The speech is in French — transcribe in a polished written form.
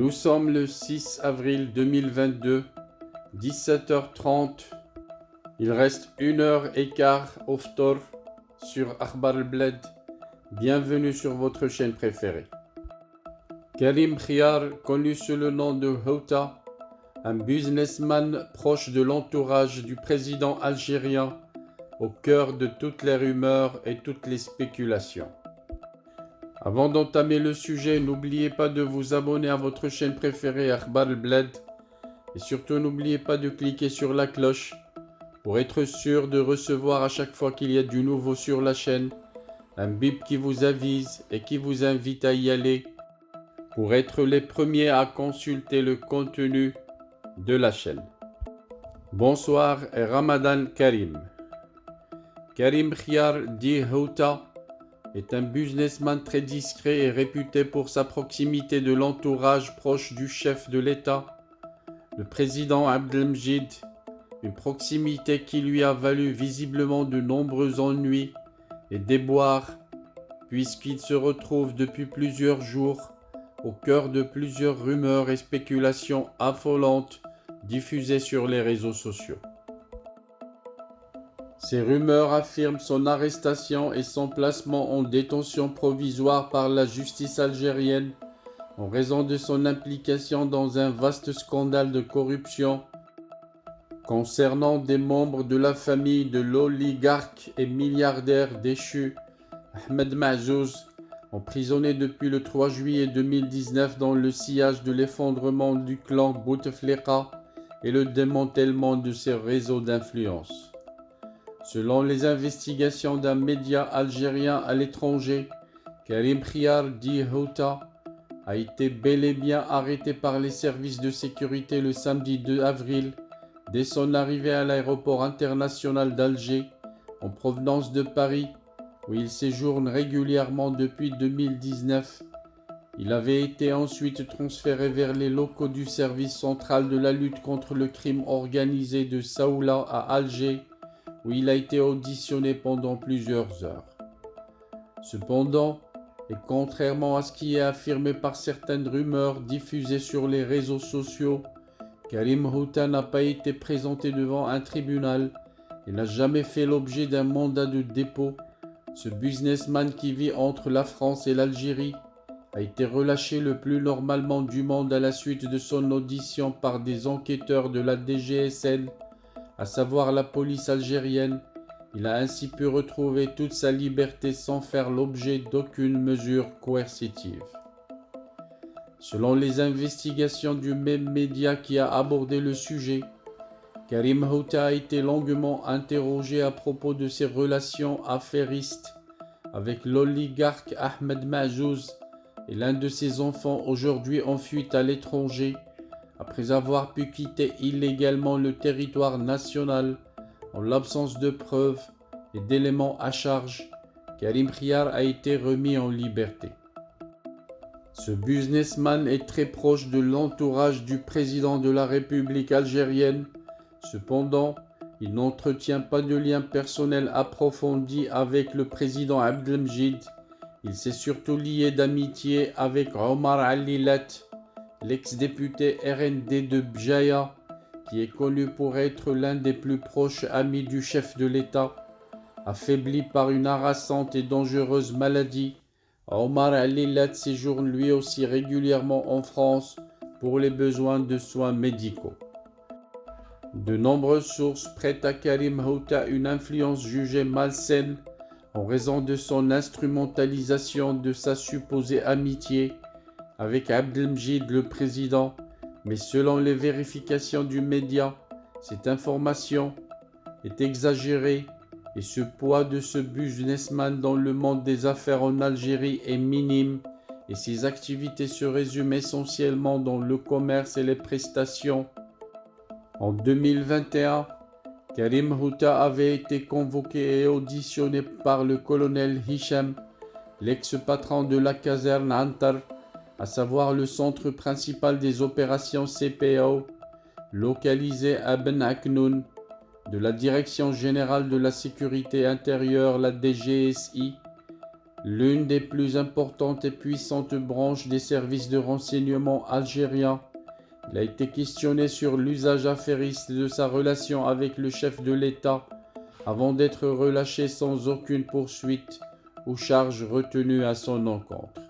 Nous sommes le 6 avril 2022, 17h30. Il reste 1h15 au ftor sur Akhbar al-Bled. Bienvenue sur votre chaîne préférée. Karim Khiar, connu sous le nom de Houta, un businessman proche de l'entourage du président algérien, au cœur de toutes les rumeurs et toutes les spéculations. Avant d'entamer le sujet, n'oubliez pas de vous abonner à votre chaîne préférée Akhbar al-Bled et surtout n'oubliez pas de cliquer sur la cloche pour être sûr de recevoir à chaque fois qu'il y a du nouveau sur la chaîne un bip qui vous avise et qui vous invite à y aller pour être les premiers à consulter le contenu de la chaîne. Bonsoir et Ramadan Karim. Karim Khiar dit Houta est un businessman très discret et réputé pour sa proximité de l'entourage proche du chef de l'État, le président Abdelmjid, une proximité qui lui a valu visiblement de nombreux ennuis et déboires, puisqu'il se retrouve depuis plusieurs jours au cœur de plusieurs rumeurs et spéculations affolantes diffusées sur les réseaux sociaux. Ces rumeurs affirment son arrestation et son placement en détention provisoire par la justice algérienne en raison de son implication dans un vaste scandale de corruption concernant des membres de la famille de l'oligarque et milliardaire déchu Ahmed Mahjouz, emprisonné depuis le 3 juillet 2019 dans le sillage de l'effondrement du clan Bouteflika et le démantèlement de ses réseaux d'influence. Selon les investigations d'un média algérien à l'étranger, Karim Khiar dit Houta a été bel et bien arrêté par les services de sécurité le samedi 2 avril dès son arrivée à l'aéroport international d'Alger en provenance de Paris où il séjourne régulièrement depuis 2019. Il avait été ensuite transféré vers les locaux du service central de la lutte contre le crime organisé de Saoula à Alger où il a été auditionné pendant plusieurs heures. Cependant, et contrairement à ce qui est affirmé par certaines rumeurs diffusées sur les réseaux sociaux, Karim Houta n'a pas été présenté devant un tribunal et n'a jamais fait l'objet d'un mandat de dépôt. Ce businessman qui vit entre la France et l'Algérie a été relâché le plus normalement du monde à la suite de son audition par des enquêteurs de la DGSN, à savoir la police algérienne. Il a ainsi pu retrouver toute sa liberté sans faire l'objet d'aucune mesure coercitive. Selon les investigations du même média qui a abordé le sujet, Karim Houta a été longuement interrogé à propos de ses relations affairistes avec l'oligarque Ahmed Mahjouz et l'un de ses enfants aujourd'hui en fuite à l'étranger après avoir pu quitter illégalement le territoire national en l'absence de preuves et d'éléments à charge. Karim Khiar a été remis en liberté. Ce businessman est très proche de l'entourage du président de la République algérienne. Cependant, il n'entretient pas de lien personnel approfondi avec le président Abdelmjid. Il s'est surtout lié d'amitié avec Omar Alilat, l'ex-député RND de Bjaya, qui est connu pour être l'un des plus proches amis du chef de l'État. Affaibli par une harassante et dangereuse maladie, Omar Alilat séjourne lui aussi régulièrement en France pour les besoins de soins médicaux. De nombreuses sources prêtent à Karim Houta une influence jugée malsaine en raison de son instrumentalisation de sa supposée amitié avec Abdelmjid le président, mais selon les vérifications du média, cette information est exagérée et ce poids de ce businessman dans le monde des affaires en Algérie est minime et ses activités se résument essentiellement dans le commerce et les prestations. En 2021, Karim Houta avait été convoqué et auditionné par le colonel Hicham, l'ex-patron de la caserne Antar, à savoir le centre principal des opérations CPO, localisé à Ben Aknoun, de la Direction générale de la sécurité intérieure, la DGSI, l'une des plus importantes et puissantes branches des services de renseignement algériens. Il a été questionné sur l'usage affairiste de sa relation avec le chef de l'État avant d'être relâché sans aucune poursuite ou charge retenue à son encontre.